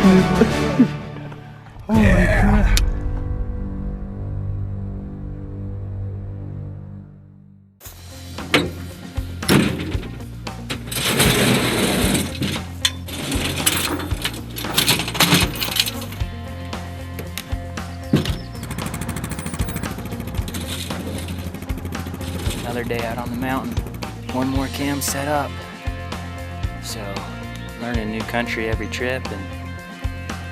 Oh my God. Another day out on the mountain. One more cam set up. So, learning new country every trip, and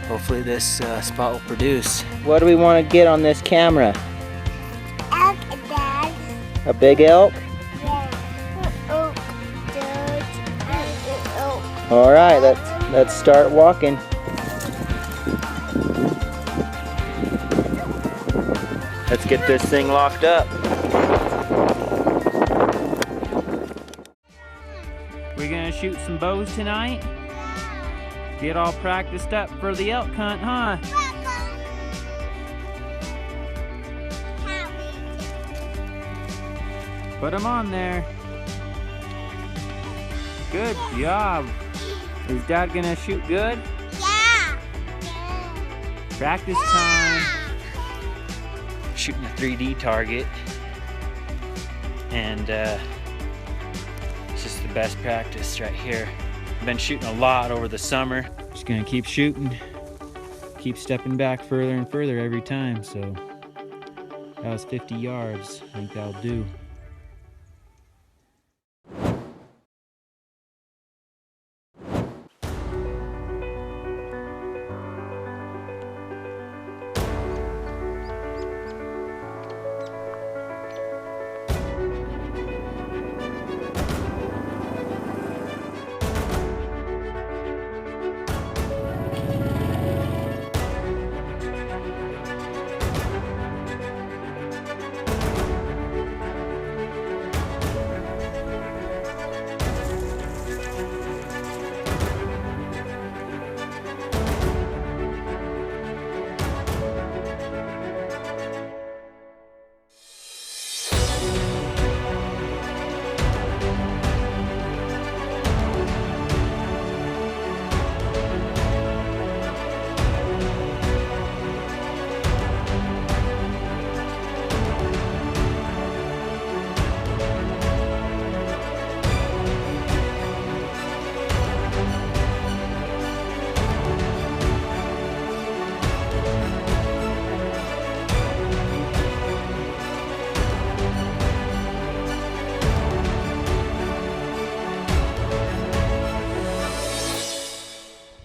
hopefully this spot will produce. What do we want to get on this camera? Elk, Dad. A big elk? Yeah. Elk, Dad. Elk. All right, let's start walking. Let's get this thing locked up. We're gonna shoot some bows tonight. Get all practiced up for the elk hunt, huh? Put them on there. Good job. Is Dad gonna shoot good? Yeah. Practice time. Shooting a 3D target, and it's just the best practice right here. I've been shooting a lot over the summer. Just gonna keep shooting, keep stepping back further and further every time. So that was 50 yards. I think that'll do.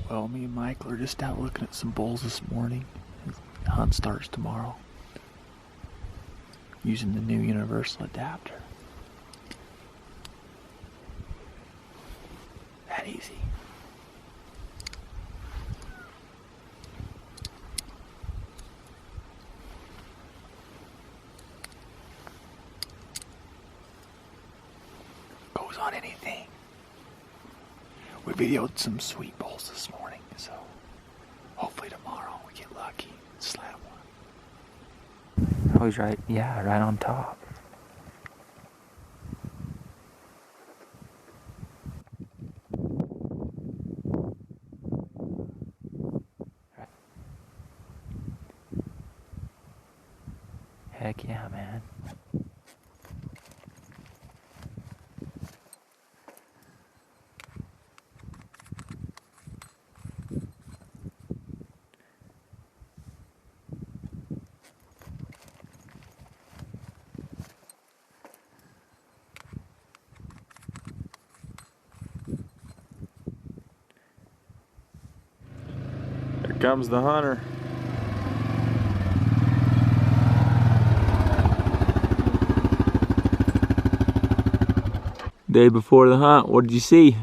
Well, me and Michael are just out looking at some bulls this morning. The hunt starts tomorrow. Using the new universal adapter. That easy. Goes on anything. We videoed some sweet bulls this morning, so hopefully tomorrow we get lucky and slap one. Oh, he's right, yeah, right on top. Heck yeah, man. Here comes the hunter. Day before the hunt, what did you see?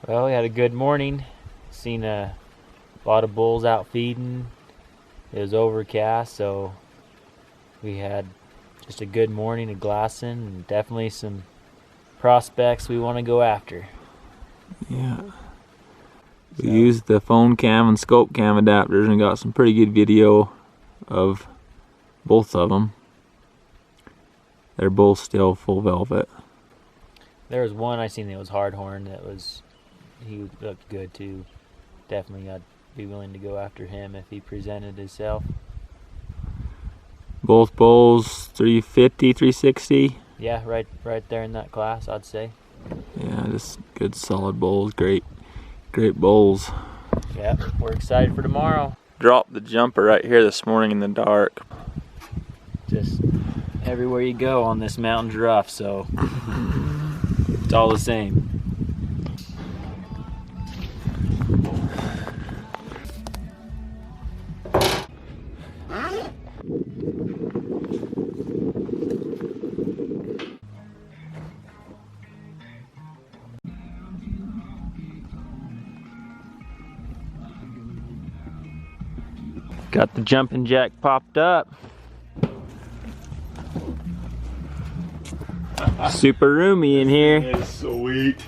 Well, we had a good morning. Seen a lot of bulls out feeding. It was overcast, so we had just a good morning of glassing, and definitely some prospects we want to go after. Yeah. We used the phone cam and scope cam adapters and got some pretty good video of both of them. They're both still full velvet. There was one I seen that was hardhorn he looked good too. Definitely got be willing to go after him if he presented himself. Both bulls 350, 360. Yeah, right there in that class, I'd say. Yeah, just good solid bulls, great bulls. Yeah, we're excited for tomorrow. Dropped the jumper right here this morning in the dark. Just everywhere you go on this mountain's rough, so it's all the same. Got the jumping jack popped up. Super roomy in here. It's sweet.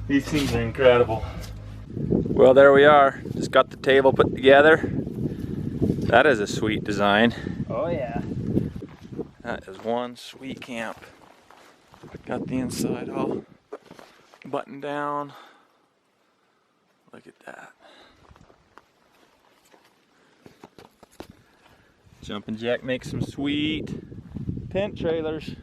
These things are incredible. Well, there we are. Just got the table put together. That is a sweet design. Oh yeah. That is one sweet camp. Got the inside all buttoned down. Look at that. Jumping jack makes some sweet tent trailers.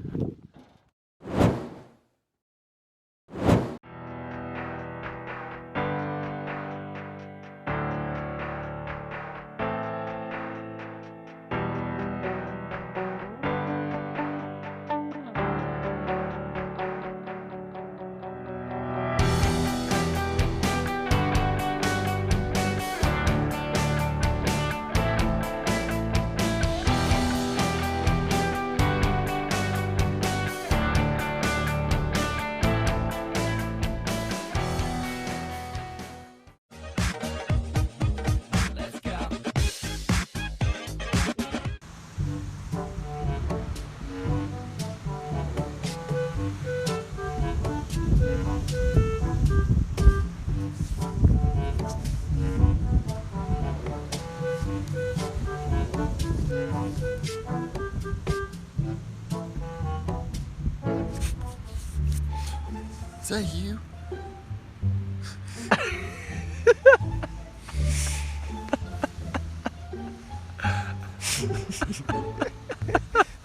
Is that you?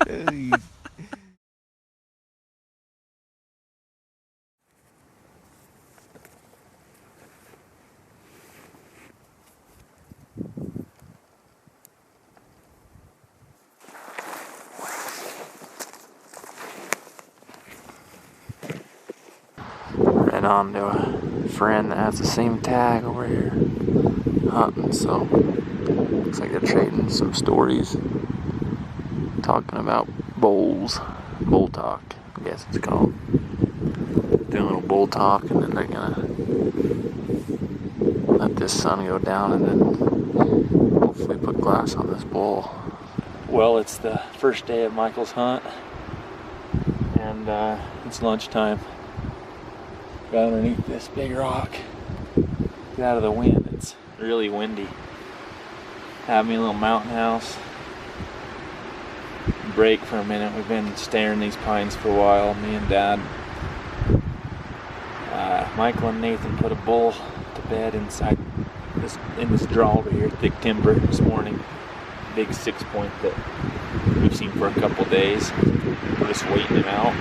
Hey. Ran on to a friend that has the same tag over here hunting, so looks like they're trading some stories, talking about bulls, bull talk, I guess it's called. Doing a little bull talk, and then they're gonna let this sun go down and then hopefully put glass on this bull. Well, it's the first day of Michael's hunt, and it's lunchtime. Got underneath this big rock, get out of the wind. It's really windy. Have me a little mountain house. Break for a minute. We've been staring these pines for a while, me and Dad. Michael and Nathan put a bull to bed inside in this draw over here, thick timber this morning. Big 6-point that we've seen for a couple days. We're just waiting him out,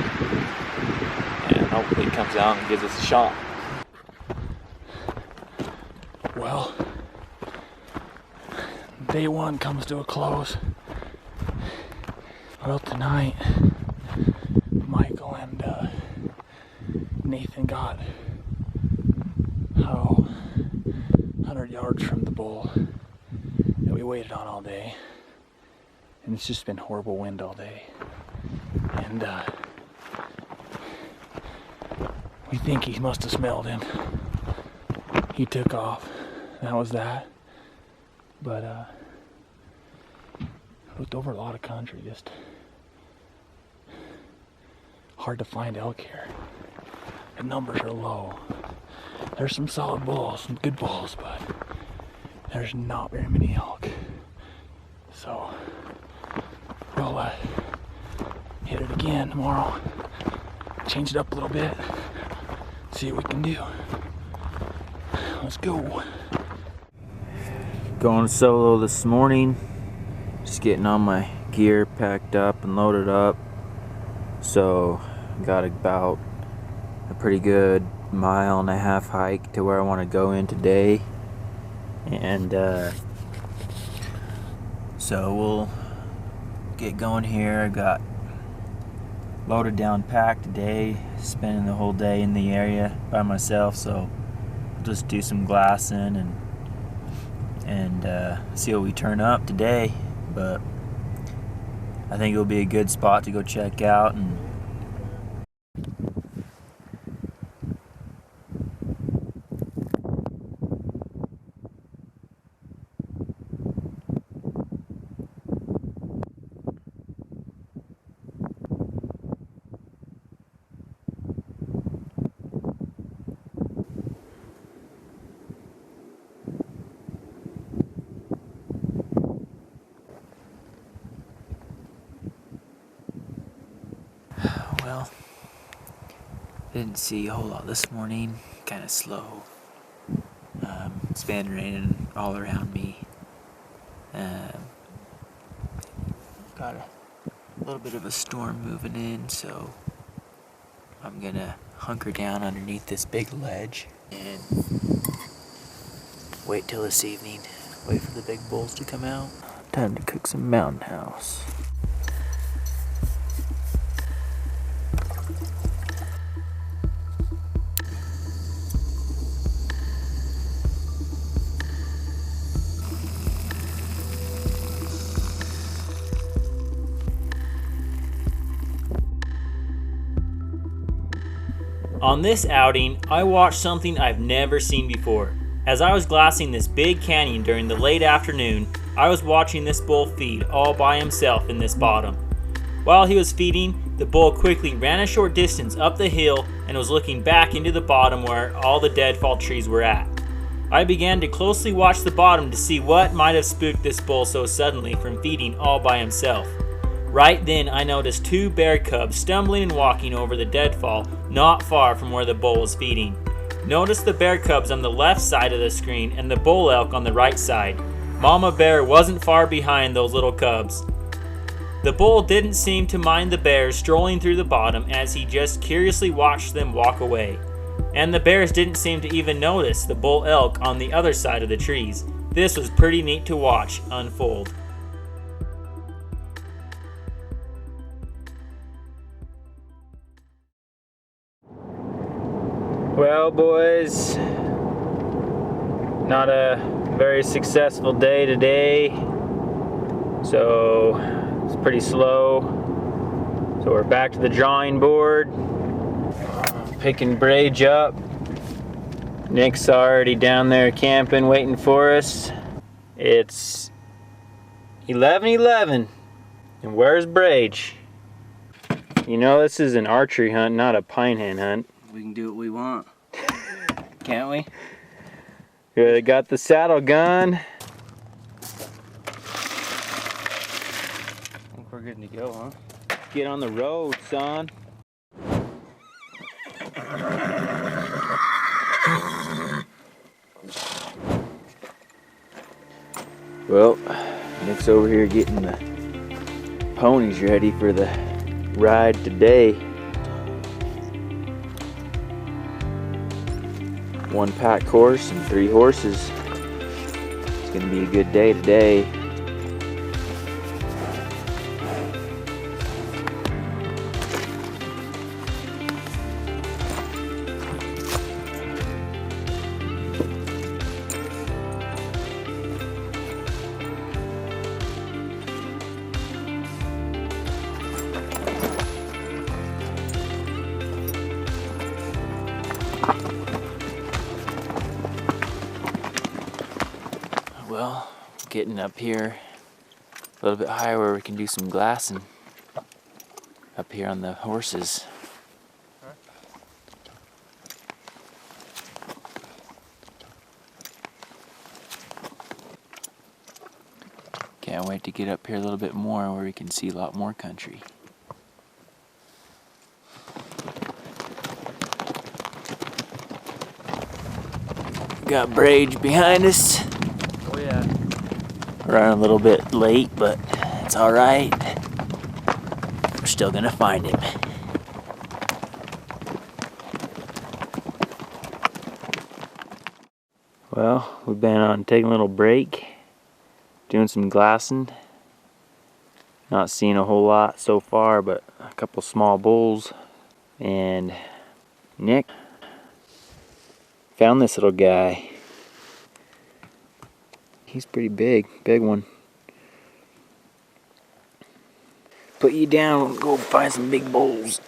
and hopefully he comes out and gives us a shot. Well, day one comes to a close. Well, tonight Michael and Nathan got 100 yards from the bull that we waited on all day, and it's just been horrible wind all day, and we think he must have smelled him. He took off. That was that. But looked over a lot of country, just hard to find elk here. The numbers are low. There's some solid bulls, some good bulls, but there's not very many elk. So we'll hit it again tomorrow. Change it up a little bit. See what we can do. Let's go. Going solo this morning. Just getting all my gear packed up and loaded up. So got about a pretty good 1.5 mile hike to where I want to go in today. And so we'll get going here. I got loaded down packed today, spending the whole day in the area by myself, so I'll just do some glassing and see what we turn up today. But I think it'll be a good spot to go check out. And well, didn't see a whole lot this morning. Kind of slow. It's been raining all around me. Got a little bit of a storm moving in, so I'm gonna hunker down underneath this big ledge and wait till this evening. Wait for the big bulls to come out. Time to cook some mountain house. On this outing, I watched something I've never seen before. As I was glassing this big canyon during the late afternoon, I was watching this bull feed all by himself in this bottom. While he was feeding, the bull quickly ran a short distance up the hill and was looking back into the bottom where all the deadfall trees were at. I began to closely watch the bottom to see what might have spooked this bull so suddenly from feeding all by himself. Right then, I noticed 2 bear cubs stumbling and walking over the deadfall not far from where the bull was feeding. Notice the bear cubs on the left side of the screen and the bull elk on the right side. Mama bear wasn't far behind those little cubs. The bull didn't seem to mind the bears strolling through the bottom as he just curiously watched them walk away. And the bears didn't seem to even notice the bull elk on the other side of the trees. This was pretty neat to watch unfold. Well, boys, not a very successful day today, so it's pretty slow. So we're back to the drawing board, picking brage up. Nick's already down there camping, waiting for us. It's 11:11, and where's brage? You know this is an archery hunt, not a pine hen hunt. We can do what we want. Can't we? We got the saddle gun. I think we're good to go, huh? Get on the road, son. Well, Nick's over here getting the ponies ready for the ride today. 1 pack horse and 3 horses. It's gonna be a good day today. Well, getting up here a little bit higher where we can do some glassing up here on the horses. Can't wait to get up here a little bit more where we can see a lot more country. Got brage behind us. Oh yeah. Running a little bit late, but it's all right. We're still gonna find him. Well, we've been on taking a little break, doing some glassing. Not seeing a whole lot so far, but a couple small bulls. And Nick found this little guy. He's pretty big one. Put you down, go find some big bulls.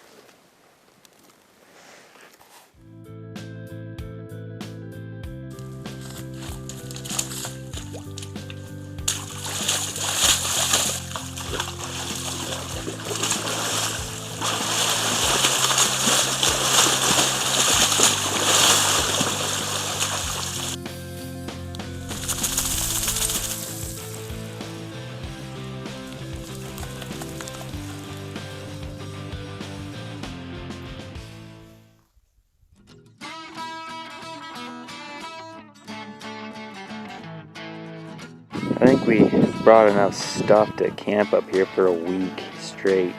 I think we brought enough stuff to camp up here for a week straight,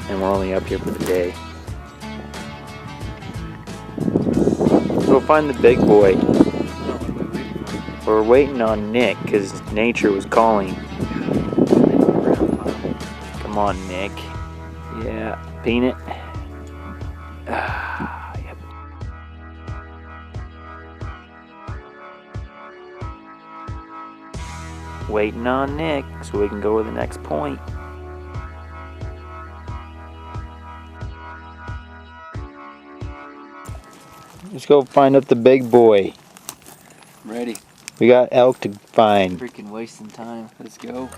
and we're only up here for the day. Go find the big boy. We're waiting on Nick because nature was calling. Come on, Nick. Yeah, Peanut. Yep. Waiting on Nick so we can go to the next point. Let's go find up the big boy. Ready. We got elk to find. Freaking wasting time. Let's go.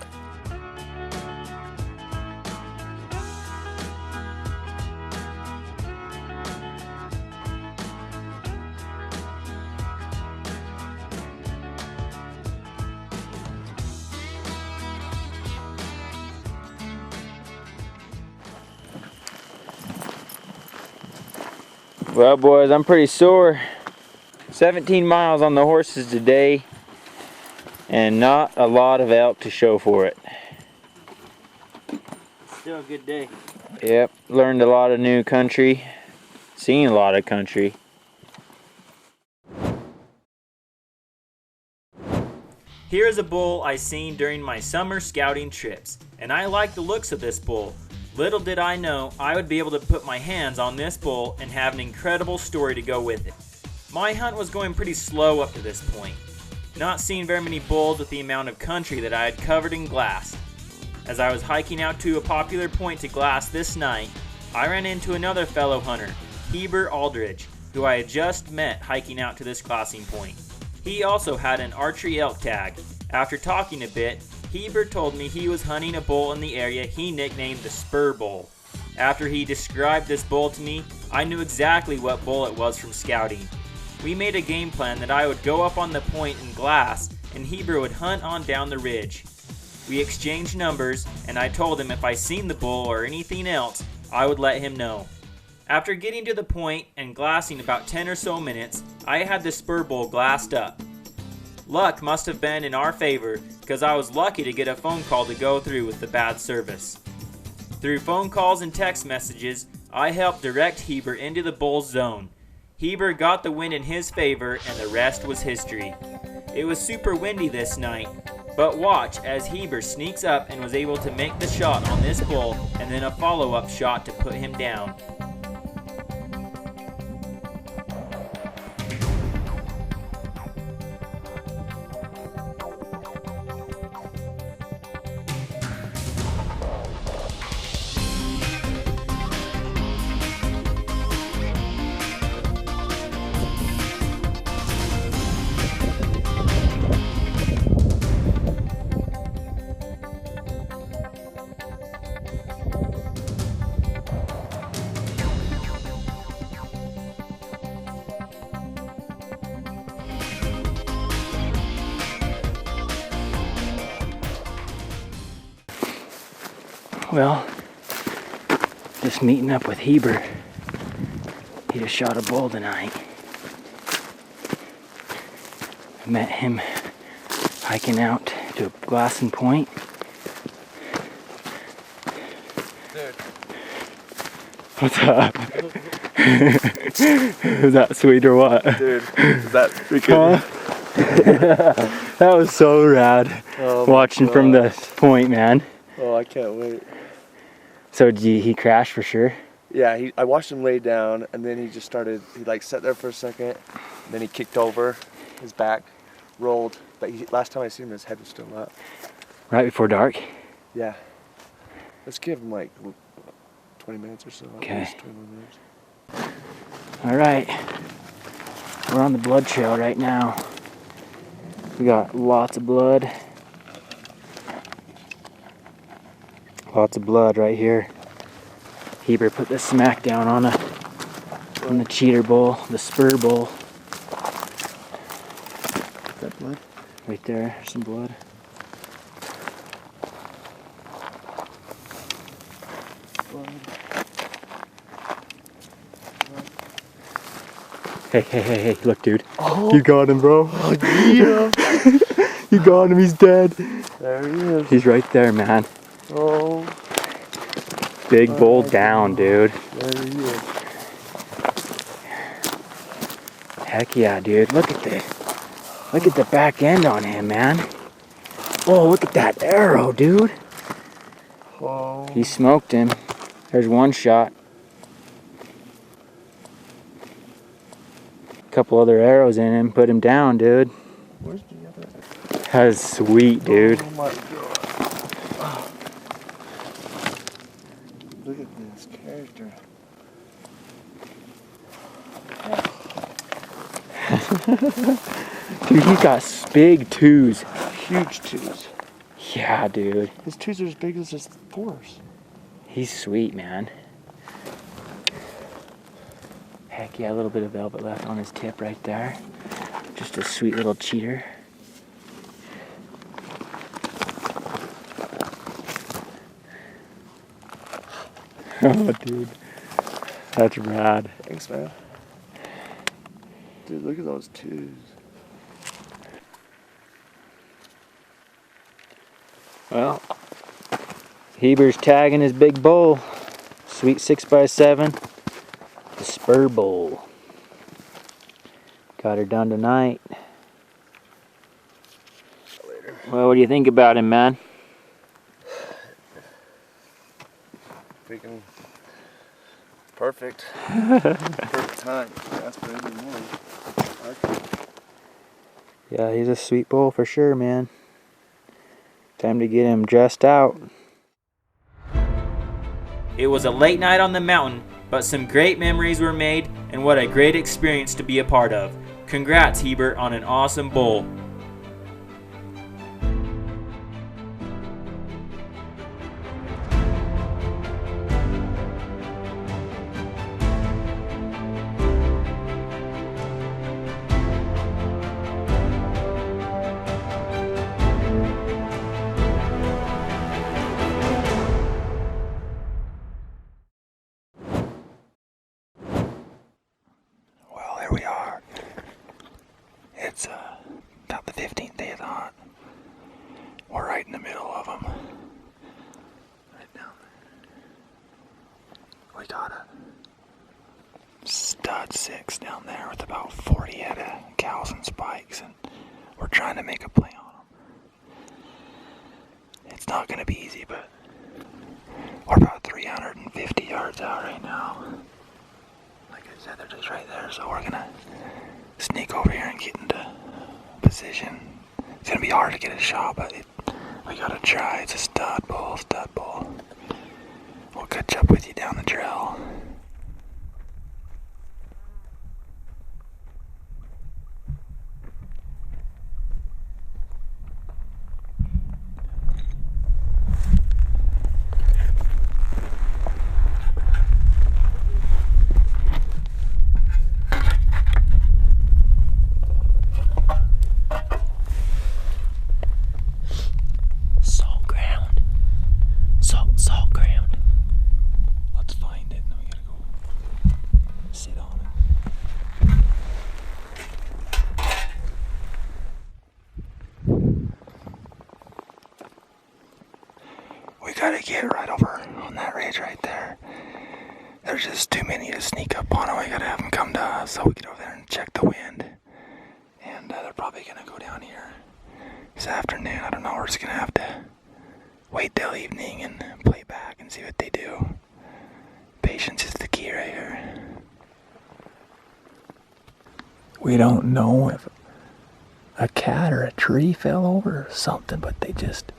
Well, boys, I'm pretty sore. 17 miles on the horses today, and not a lot of elk to show for it. Still a good day. Yep, learned a lot of new country, seen a lot of country. Here is a bull I seen during my summer scouting trips, and I like the looks of this bull. Little did I know I would be able to put my hands on this bull and have an incredible story to go with it. My hunt was going pretty slow up to this point, not seeing very many bulls with the amount of country that I had covered and glassed. As I was hiking out to a popular point to glass this night, I ran into another fellow hunter, Heber Aldridge, who I had just met hiking out to this glassing point. He also had an Archery Elk tag. After talking a bit, Heber told me he was hunting a bull in the area he nicknamed the Spur Bull. After he described this bull to me, I knew exactly what bull it was from scouting. We made a game plan that I would go up on the point and glass, and Heber would hunt on down the ridge. We exchanged numbers, and I told him if I seen the bull or anything else, I would let him know. After getting to the point and glassing about 10 or so minutes, I had the Spur Bull glassed up. Luck must have been in our favor, because I was lucky to get a phone call to go through with the bad service. Through phone calls and text messages, I helped direct Heber into the bull's zone. Heber got the wind in his favor, and the rest was history. It was super windy this night, but watch as Heber sneaks up and was able to make the shot on this bull and then a follow-up shot to put him down. Well, just meeting up with Heber. He just shot a bull tonight. I met him hiking out Get to a glassing point. Dude. What's up? Is that sweet or what? Dude, is that freaking... That was so rad. Oh, watching from the point, man. Oh, I can't wait. So he crashed for sure? Yeah, I watched him lay down, and then he just started, he like sat there for a second, then he kicked over, his back rolled, but last time I seen him, his head was still up. Right before dark? Yeah. Let's give him like 20 minutes or so. Okay. At least 21 minutes. All right. We're on the blood trail right now. We got lots of blood. Lots of blood right here. Heber put the smack down on the cheater bull, the spur bull. Is that blood? Right there, some blood. Hey, look, dude. Oh. You got him, bro. Oh, yeah. You got him, he's dead. There he is. He's right there, man. Oh, Big bull down, dude. there he is. Heck yeah, dude. Look at the back end on him, man. Oh, look at that arrow, dude. Oh. He smoked him. There's one shot. Couple other arrows in him, put him down, dude. Where's the other? That's sweet, dude. Oh my god. Oh. Look at this character. Dude, he got big twos. Huge twos. Yeah, dude. His twos are as big as his fours. He's sweet, man. Heck yeah, a little bit of velvet left on his tip right there. Just a sweet little cheater. Oh, dude. That's rad. Thanks, man. Dude, look at those twos. Well, Heber's tagging his big bull. Sweet 6x7. The spur bull. Got her done tonight. Well, what do you think about him, man? Freaking perfect. Perfect time. That's pretty good morning. Yeah, he's a sweet bull for sure, man. Time to get him dressed out. It was a late night on the mountain, but some great memories were made, and what a great experience to be a part of. Congrats, Heber, on an awesome bull. Well, here we are. It's about the 15th day of the hunt. We're right in the middle of them. Right down there. We got a stud 6 down there with about 40 head of cows and spikes, and we're trying to make a play on them. It's not going to be easy, but we're about 350 yards out right now. Like I said, they're just right there, so we're gonna sneak over here and get into position. It's gonna be hard to get a shot, but we gotta try. It's a stud bull, stud bull. We'll catch up with you down the trail. Salt ground. Salt ground. Let's find it. We gotta get right over on that ridge right there. There's just too many to sneak up on them. We gotta have them come to us so we get over there and check the wind. And they're probably gonna go down here this afternoon. I don't know. We're just gonna have to wait till evening and play back and see what they do. Patience is the key right here. We don't know if a cat or a tree fell over or something, but they just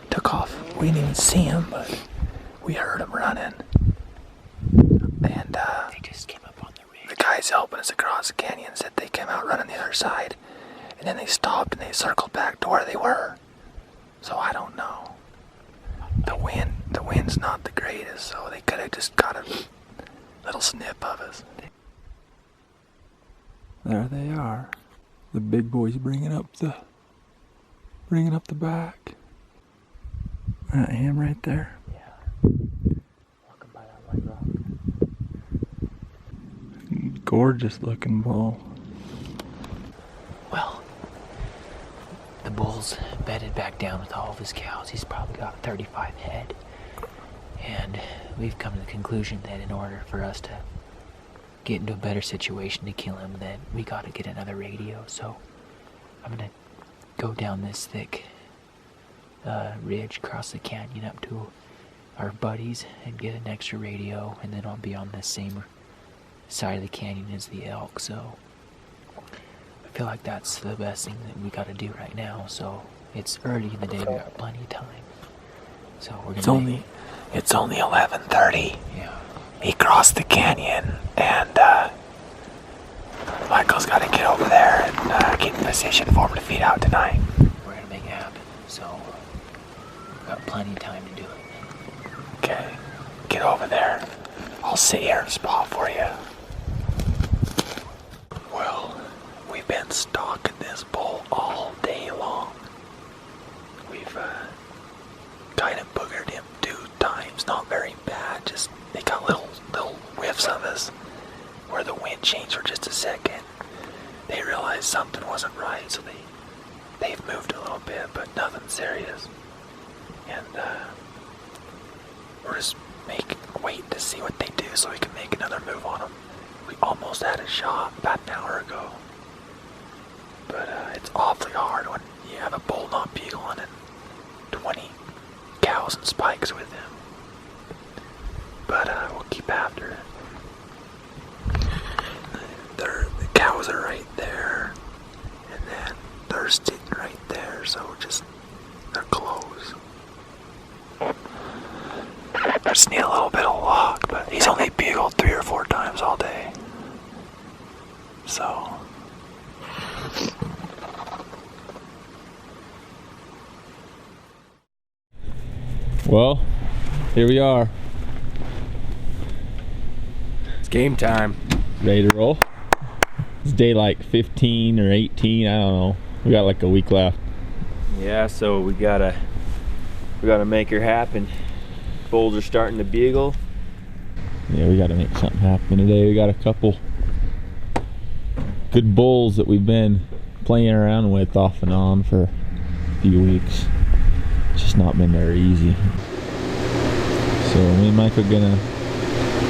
took off. We didn't even see them, but we heard them running. And They just came up on the ridge. the guys helping us across the canyon said they came out running the other side, and then they stopped and they circled back to where they were. So I don't know. The wind's not the greatest, so they could have just got a little snip of us. There they are. The big boys bringing up the back. That him right there. Yeah. Walking by that white rock. Gorgeous looking bull. Well, the bull's bedded back down with all of his cows. He's probably got 35 head. And we've come to the conclusion that in order for us to get into a better situation to kill him, that we got to get another radio. So I'm going to go down this thick ridge across the canyon up to our buddies and get an extra radio, and then I'll be on the same side of the canyon as the elk. So I feel like that's the best thing that we got to do right now. So it's early in the day, we got plenty of time. So we're gonna It's only 11:30. Yeah. He crossed the canyon, and Michael's got to get over there and get in position for him to feed out tonight. We're gonna make it happen. So we've got plenty of time to do it. Okay, get over there. I'll sit here and spot for you. Well, we've been stalking this bull all day long. We've kind of boogered him 2 times, not very bad, just they got little whiffs of us where the wind changed for just a second. They realized something wasn't right, so they've moved a little bit, but nothing serious. And we're just waiting to see what they do so we can make another move on them. We almost had a shot about an hour ago, but it's awfully hard when you have a bull not bugling and 20 cows and spikes with him. But we'll keep after it. The cows are right there, and then they're sitting right there, so they're close. I just need a little bit of luck, but he's only bugled 3 or 4 times all day. So Well, here we are. It's game time. Ready to roll. It's day like 15 or 18, I don't know. We got like a week left. Yeah, so we gotta make her happen. Bulls are starting to bugle. Yeah, we gotta make something happen today. We got a couple good bulls that we've been playing around with off and on for a few weeks. It's just not been very easy. So me and Mike are gonna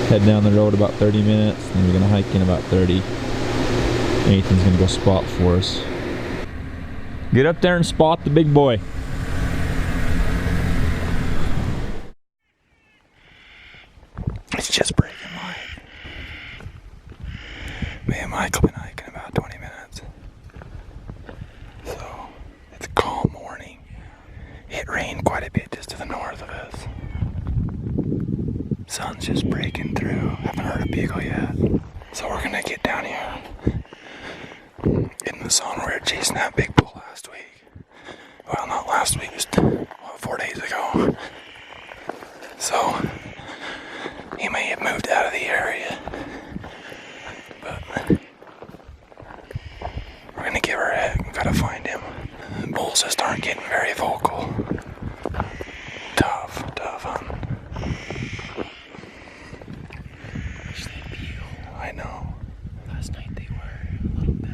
head down the road about 30 minutes, and we're gonna hike in about 30. Nathan's gonna go spot for us. Get up there and spot the big boy. it's just breaking light. Me and Michael been hiking about 20 minutes. So it's a calm morning. It rained quite a bit just to the north of us. Sun's just breaking through. Haven't heard a bugle yet. So we're gonna get down here in the zone where we were chasing that big bull last week. Well, not last week, just 4 days ago. So he may have moved out of the area, but we're gonna give her a head. We gotta find him. The bulls just aren't getting very vocal. Tough hunt. I know. Last night they were a little bit.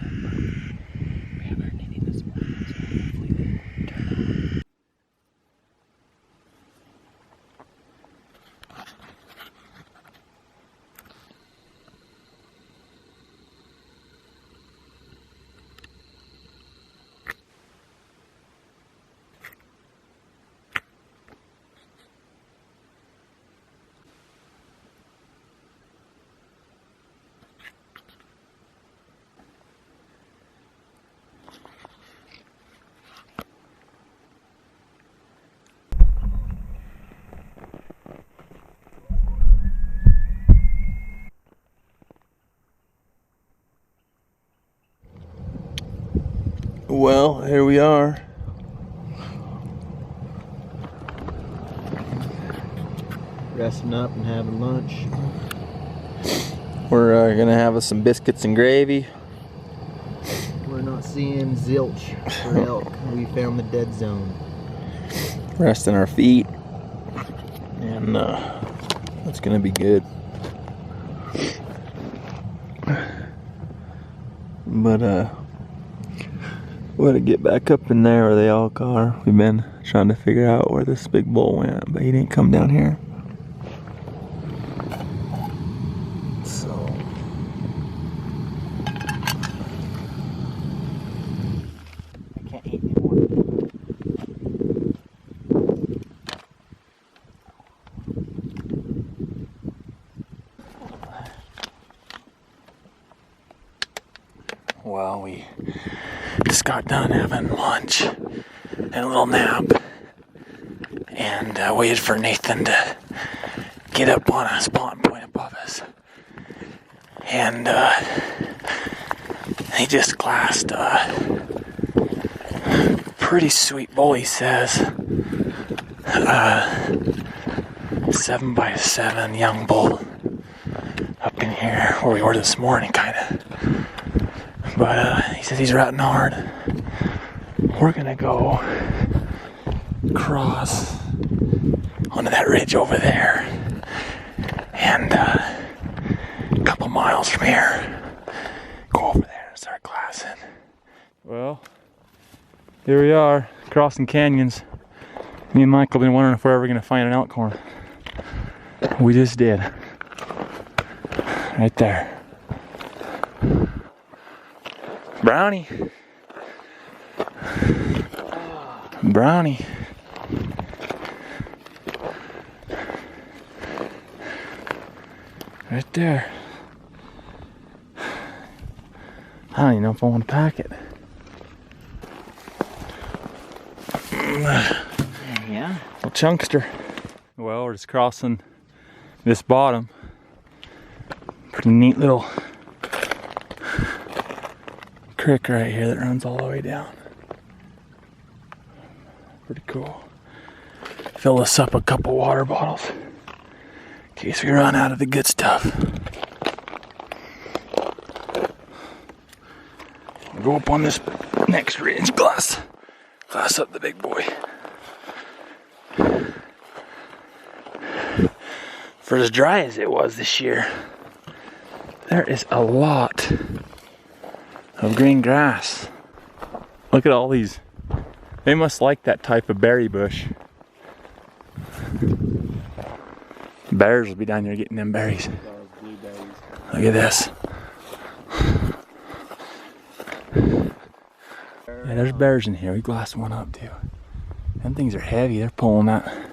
We haven't heard anything this morning, so hopefully they turn Well, here we are. Resting up and having lunch. We're gonna have us some biscuits and gravy. We're not seeing zilch for elk. We found the dead zone. Resting our feet. And it's gonna be good. But we gotta get back up in there where they all are. We've been trying to figure out where this big bull went, but he didn't come down here. So I can't eat anymore. well, we just got done having lunch and a little nap, and waited for Nathan to get up on a spawn point above us. And he just glassed a pretty sweet bull, he says. 7x7 young bull up in here where we were this morning, kind of. But he says he's riding hard. We're gonna go cross onto that ridge over there, and a couple miles from here, go over there and start glassing. Well, here we are, crossing canyons. Me and Michael have been wondering if we're ever gonna find an elk horn. We just did. Right there. Brownie. Brownie. Right there. I don't even know if I want to pack it. Yeah. Little chunkster. Well, we're just crossing this bottom. Pretty neat little creek right here that runs all the way down. Pretty cool. Fill us up a couple water bottles in case we run out of the good stuff. We'll go up on this next ridge, glass up the big boy. For as dry as it was this year, there is a lot of green grass. Look at all these. They must like that type of berry bush. Bears will be down here getting them berries. Look at this. Yeah, there's bears in here. We glassed one up too. Them things are heavy. They're pulling that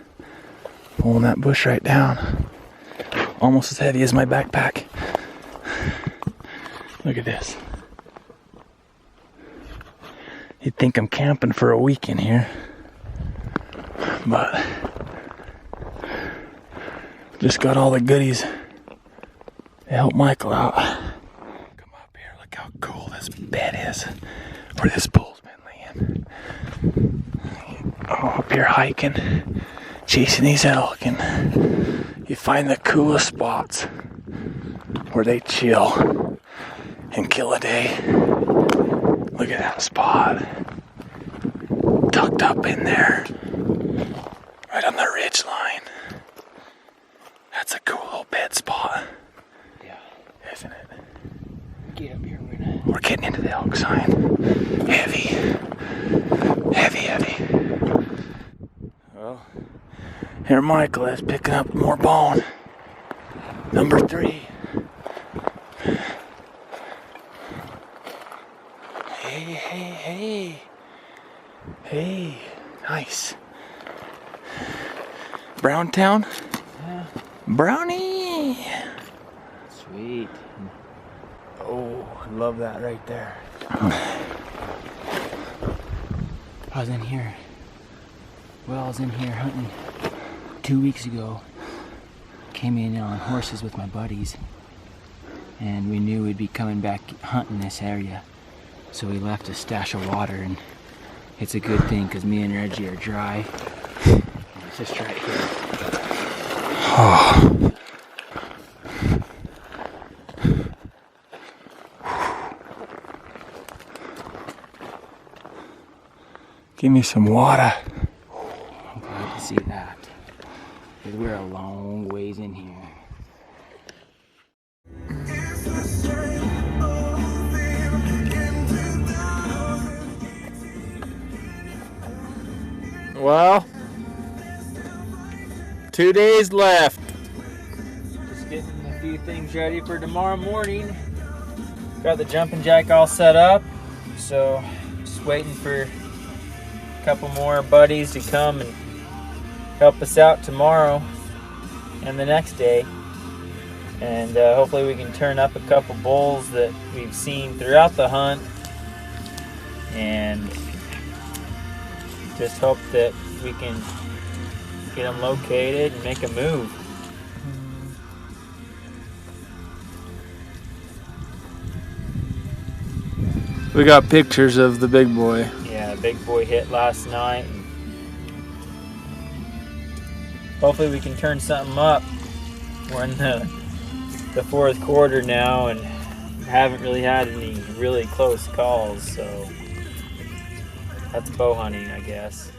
bush right down. Almost as heavy as my backpack. Look at this. You'd think I'm camping for a week in here, but just got all the goodies to help Michael out. Come up here, look how cool this bed is, where this bull's been laying. Oh, up here hiking, chasing these elk, and you find the coolest spots where they chill and kill a day. Look at that spot. Tucked up in there. Right on the ridge line. That's a cool little bed spot. Yeah. Isn't it? Get up here. We're getting into the elk sign. Heavy. Heavy. Well, here Michael is picking up more bone. Number 3. Hey, nice. Browntown? Yeah. Brownie! Sweet. Oh, I love that right there. I was in here. Well, I was in here hunting 2 weeks ago. Came in on horses with my buddies. And we knew we'd be coming back hunting this area. So we left a stash of water, and it's a good thing because me and Reggie are dry. It's just right here. Oh. Give me some water. I'm glad to see that. Because we're a long ways in here. Well, 2 days left. Just getting a few things ready for tomorrow morning. Got the jumping jack all set up, so just waiting for a couple more buddies to come and help us out tomorrow and the next day. And hopefully we can turn up a couple bulls that we've seen throughout the hunt, and just hope that we can get them located and make a move. We got pictures of the big boy. Yeah, big boy hit last night. Hopefully we can turn something up. We're in the fourth quarter now and haven't really had any really close calls, so that's bow hunting, I guess.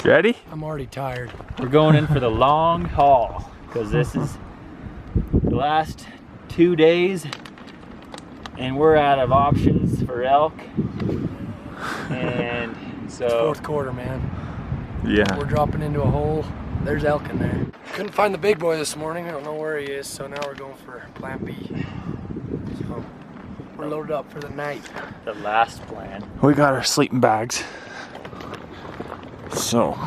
You ready? I'm already tired. We're going in for the long haul because this is the last 2 days and we're out of options for elk. And so Fourth quarter, man. Yeah. We're dropping into a hole. There's elk in there. Couldn't find the big boy this morning. I don't know where he is, so now we're going for plan B. So we're loaded up for the night. the last plan. We got our sleeping bags. So.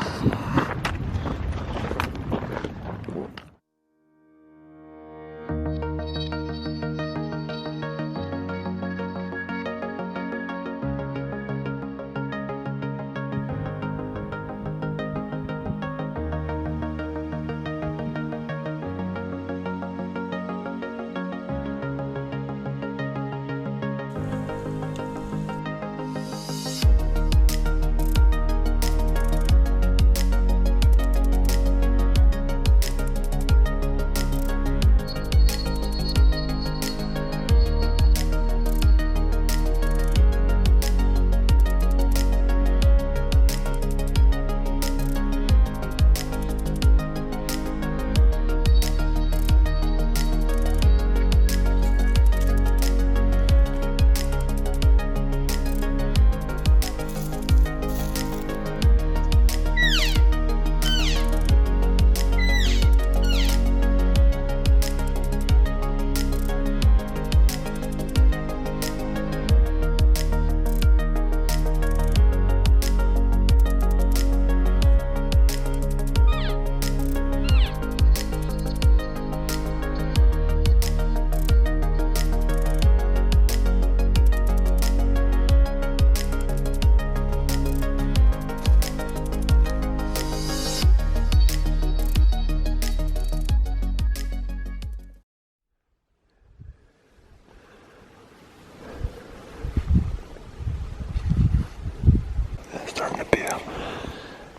Starting to peel.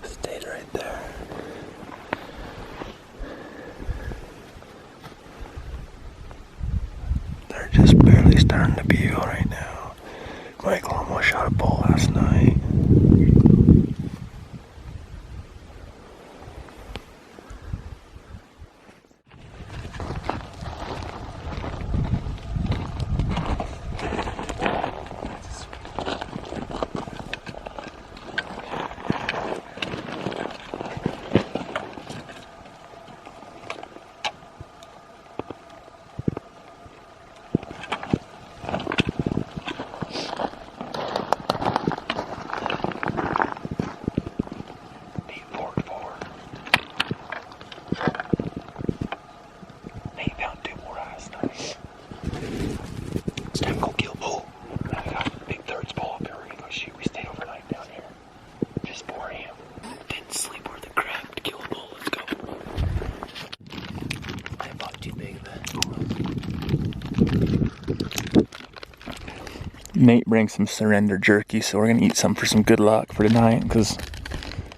Stayed right there. They're just barely starting to peel right now. Michael almost shot a bull last night. too big of Nate brings some surrender jerky, so we're gonna eat some for some good luck for tonight, because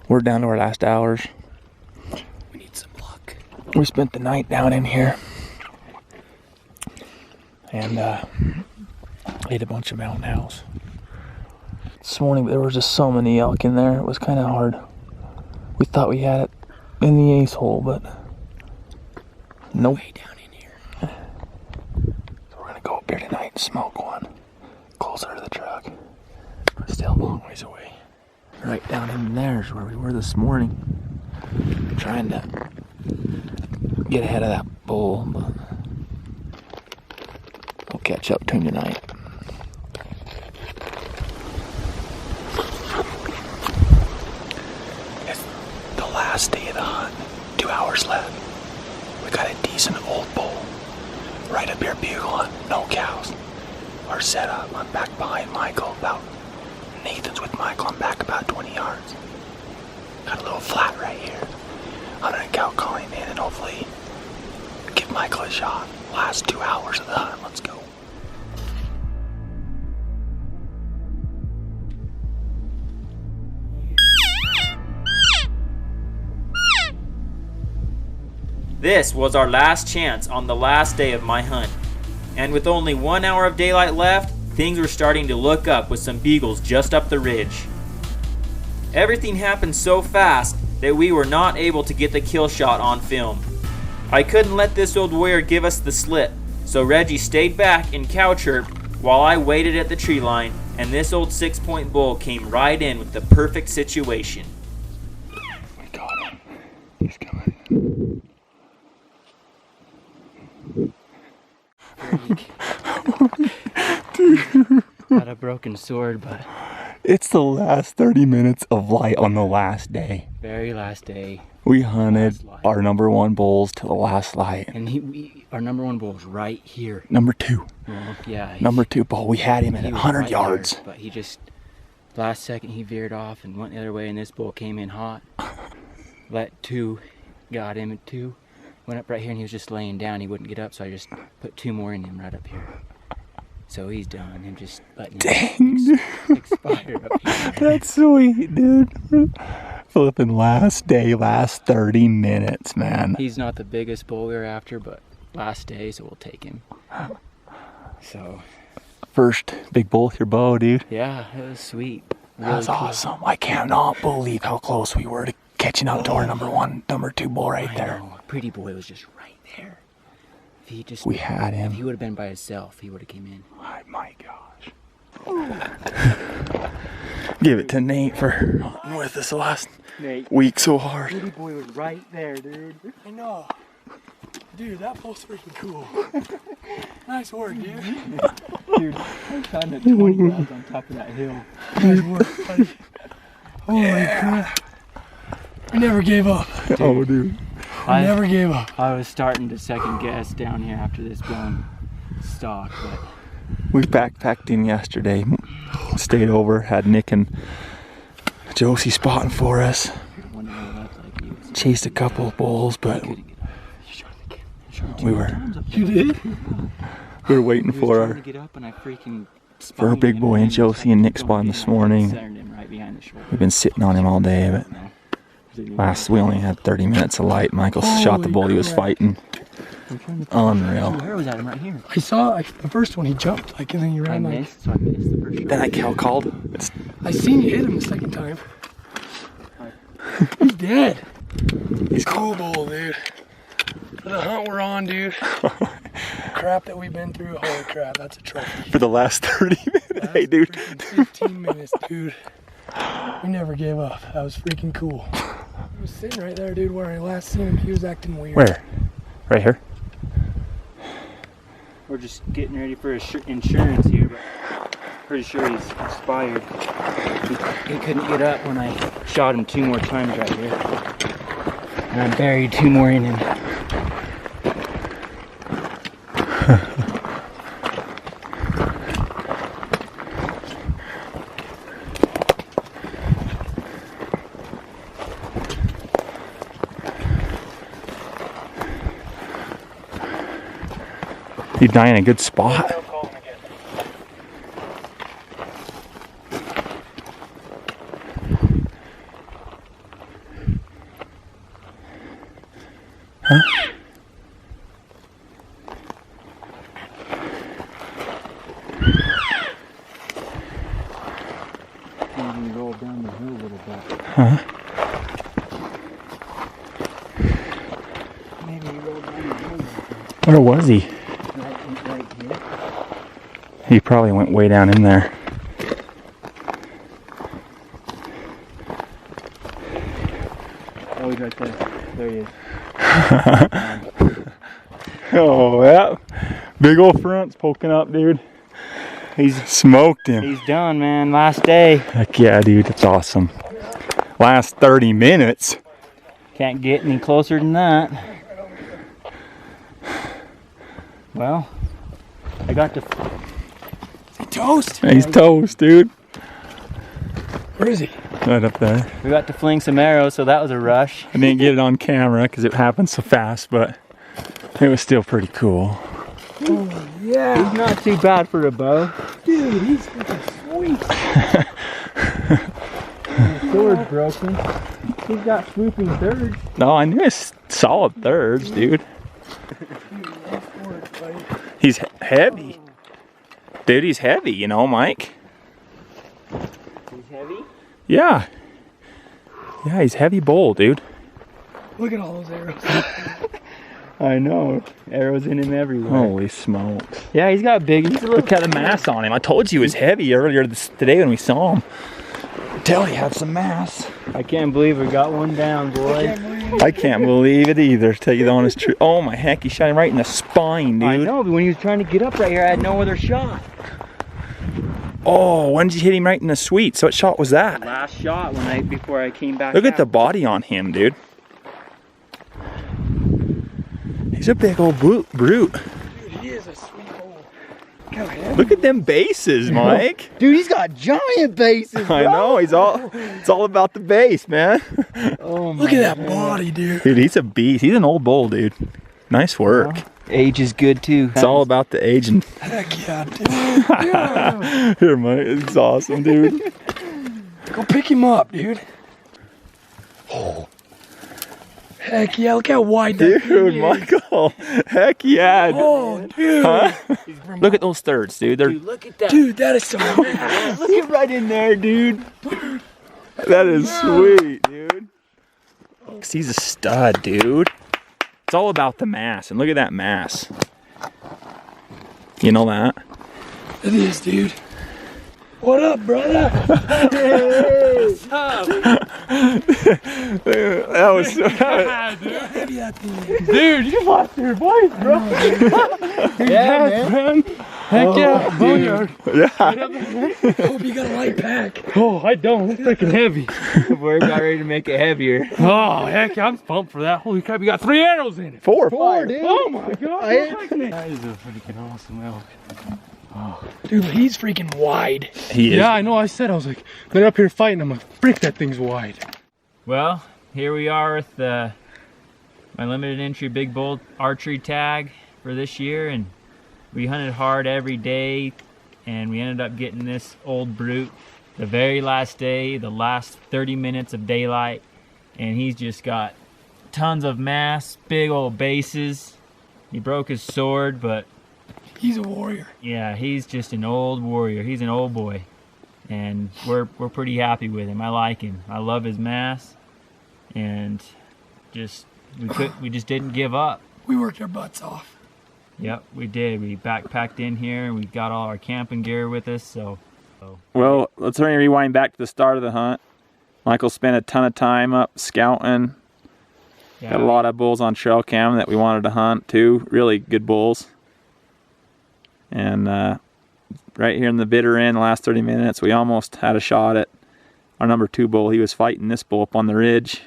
we're down to our last hours. we need some luck. We spent the night down in here and ate a bunch of mountain owls. This morning there was just so many elk in there, it was kind of hard. We thought we had it in the ace hole, but nope. Way down in here. So we're gonna go up here tonight and smoke one closer to the truck. We're still a long ways away. Right down in there is where we were this morning, trying to get ahead of that bull, but we'll catch up to him tonight. It's the last day of the hunt. 2 hours left. We got a decent old bull right up here bugling, no cows. Our setup, I'm back behind Michael about, Nathan's with Michael, I'm back about 20 yards. Got a little flat right here. I'm gonna cow call him in and hopefully give Michael a shot. Last 2 hours of the hunt, let's go. This was our last chance on the last day of my hunt. And with only 1 hour of daylight left, things were starting to look up with some beagles just up the ridge. Everything happened so fast that we were not able to get the kill shot on film. I couldn't let this old warrior give us the slip, so Reggie stayed back and cow chirped while I waited at the tree line, and this old 6-point bull came right in with the perfect situation. We got him. He's coming. Got a broken sword, but It's the last 30 minutes of light on the last day. very last day. We hunted Last light. our number one bulls till the last light. And our number one bull was right here. Number two. Well, yeah. Number two bull. We had him at he was 100 right yards. there, but he just, last second he veered off and went the other way, and this bull came in hot. Let two, got him at two. Went up right here and he was just laying down. He wouldn't get up, so I just put 2 more in him right up here. So he's done. I'm just letting him expire up here. That's sweet, dude. Flipping last day, last 30 minutes, man. He's not the biggest bull we were after, but last day, so we'll take him. So, First big bull with your bow, dude. yeah, it was sweet. That was awesome. I cannot believe how close we were to catching up to our number two bull right I there. know. Pretty boy was just right there. If he just, We had if him. he would have been by himself, he would have came in. Oh my gosh. Give it to Nate for hunting with us the last week so hard. Pretty boy was right there, dude. I know. Dude, that bull's freaking cool. Nice work, dude. Dude, I found a 20 yards on top of that hill. Nice work, buddy. Holy crap. I never gave up. Oh, dude. I never gave up. I was starting to second guess down here after this blown stock, but We backpacked in yesterday, stayed over, had Nick and Josie spotting for us. one of left like you. Chased a couple of bulls, but we were You did? waiting for trying to our get up and I freaking for our big boy and Josie and Nick spotting this morning. Centered him right behind the shoulder. We've been sitting on him all day, but we only had 30 minutes of light. Michael shot the bull he was fighting. Unreal. Where was that? I'm right here. I saw the first one, he jumped, like, and then he I ran like. missed, so I missed the first shot. Then I cow called. I seen you hit him the second time. He's dead. He's cool bull, dude. For the hunt we're on, dude. Crap that we've been through, holy crap, that's a trophy. For the last 30 minutes. That's Hey, dude. freaking 15 minutes, dude. We never gave up. That was freaking cool. He was sitting right there, dude, where I last seen him. He was acting weird. Where? Right here? We're just getting ready for insurance here, but pretty sure he's expired. He couldn't get up when I shot him 2 more times right here. And I buried 2 more in him. You die in a good spot. Huh? Maybe roll down the hill a little bit. Huh? Maybe he rolled down the hill. Where was he? Right here. He probably went way down in there. Oh, he's right there. There he is. Oh, yeah. Big old front's poking up, dude. He's smoked him. He's done, man. Last day. Heck yeah, dude. That's awesome. Last 30 minutes. Can't get any closer than that. Well, I got to. Toast. He's toast, dude. Where is he? Right up there. We got to fling some arrows, so that was a rush. I didn't get it on camera because it happened so fast, but it was still pretty cool. Oh, yeah. He's not too bad for a bow. Dude, he's freaking sweet. The sword's broken. He's got swooping thirds. No, I knew it's solid thirds, dude. He's heavy. Dude, he's heavy, you know, Mike. He's heavy? Yeah. Yeah, he's heavy bull, dude. Look at all those arrows. I know. Arrows in him everywhere. Holy smokes. Yeah, he's got big. He's a little. Look at the mass on him. I told you he was heavy earlier today when we saw him. Tell he had some mass. I can't believe we got one down, boy. I can't believe it either, to tell you the honest truth. Oh my heck, he shot him right in the spine, dude. I know, but when he was trying to get up right here, I had no other shot. Oh, when did you hit him right in the sweet? So what shot was that? Last shot before I came back. Look at the body on him, dude. He's a big old brute. Dude, he is a sweet bull. Look at them bases, Mike. Dude, he's got giant bases, bro. I know, it's all about the base, man. Oh my Look at that body, dude. Dude, he's a beast. He's an old bull, dude. Nice work. Age is good too. It's all about the age and Heck yeah, dude. Yeah. here, Mike. It's awesome, dude. Go pick him up, dude. Oh. Heck yeah, look how wide that thing Dude, is. Michael. Heck yeah. Oh, dude. Huh? Look at those thirds, dude. They're Dude, look at that. Dude, that is some mass. Look at right in there, dude. That is sweet, dude. 'Cause he's a stud, dude. It's all about the mass, and look at that mass. You know that? It is, dude. What up, brother? What's up? That was so. Heavy that thing is. Dude, you lost your voice, bro. Yeah, man. Heck yeah, boneyard. Yeah. Hope you got a light pack. Oh, I don't. It's freaking heavy. We're about ready to make it heavier. Oh, heck, I'm pumped for that. Holy crap, you got 3 arrows in it. Four, dude. Oh my god. That is a freaking awesome elk. Dude, he's freaking wide. He is. Yeah, I know. I said, I was like, they're up here fighting. I'm like, freak, that thing's wide. Well, here we are with my limited entry big bull archery tag for this year, and we hunted hard every day, and we ended up getting this old brute the very last day, the last 30 minutes of daylight, and he's just got tons of mass, big old bases. He broke his sword, but He's a warrior. yeah, he's just an old warrior. He's an old boy, and we're pretty happy with him. I like him. I love his mass, and we just didn't give up. We worked our butts off. Yep, we did. We backpacked in here, and we got all our camping gear with us. So Well, let's rewind back to the start of the hunt. Michael spent a ton of time up scouting. yeah, Got a lot of bulls on trail cam that we wanted to hunt too. Really good bulls. And right here in the bitter end, the last 30 minutes, we almost had a shot at our number 2 bull. He was fighting this bull up on the ridge.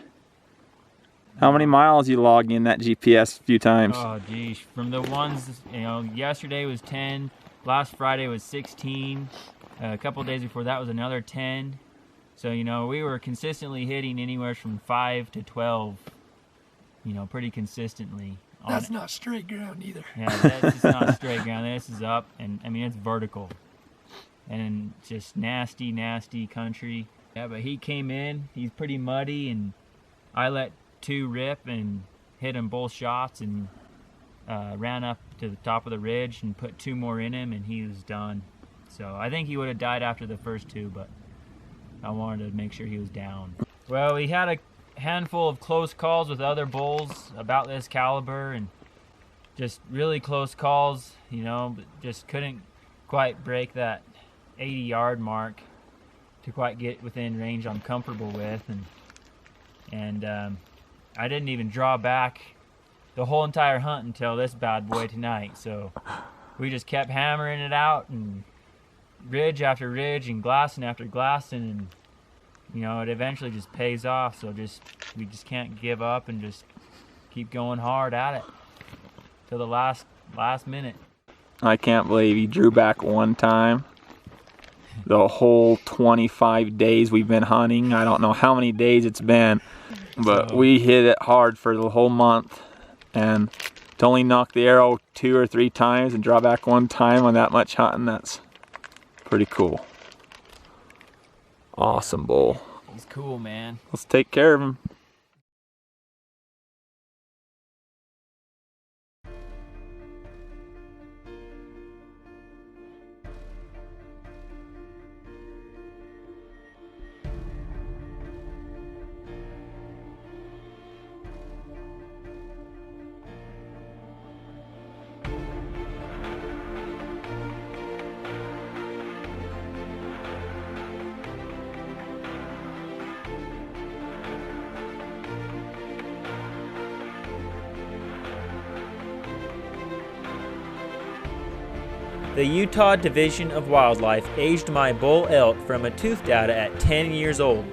How many miles you logging in that GPS a few times? Oh geez, from the ones, yesterday was 10, last Friday was 16, a couple days before that was another 10. So we were consistently hitting anywhere from 5 to 12, pretty consistently That's not straight ground either. Yeah, that's just not straight ground. This is up, and I mean it's vertical, and just nasty, nasty country. Yeah, but he came in. He's pretty muddy, and I let 2 rip and hit him both shots, and ran up to the top of the ridge and put 2 more in him, and he was done. So I think he would have died after the first 2, but I wanted to make sure he was down. Well, we had a handful of close calls with other bulls about this caliber, and just really close calls, you know, but just couldn't quite break that 80-yard mark to quite get within range I'm comfortable with, and I didn't even draw back the whole entire hunt until this bad boy tonight. So we just kept hammering it out, and ridge after ridge and glassing after glassing, and you know, it eventually just pays off. So we just can't give up and just keep going hard at it till the last minute. I can't believe he drew back one time. The whole 25 days we've been hunting. I don't know how many days it's been, but we hit it hard for the whole month. And to only knock the arrow 2 or 3 times and draw back one time on that much hunting, that's pretty cool. Awesome bull. He's cool, man. Let's take care of him. The Utah Division of Wildlife aged my bull elk from a tooth data at 10 years old.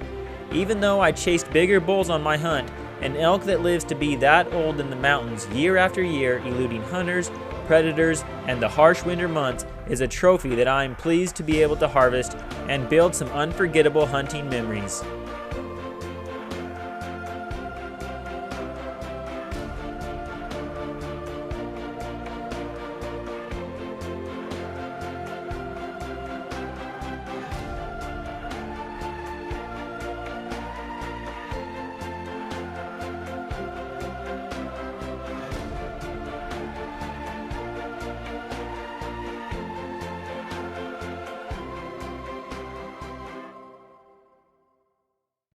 Even though I chased bigger bulls on my hunt, an elk that lives to be that old in the mountains year after year, eluding hunters, predators, and the harsh winter months, is a trophy that I am pleased to be able to harvest and build some unforgettable hunting memories.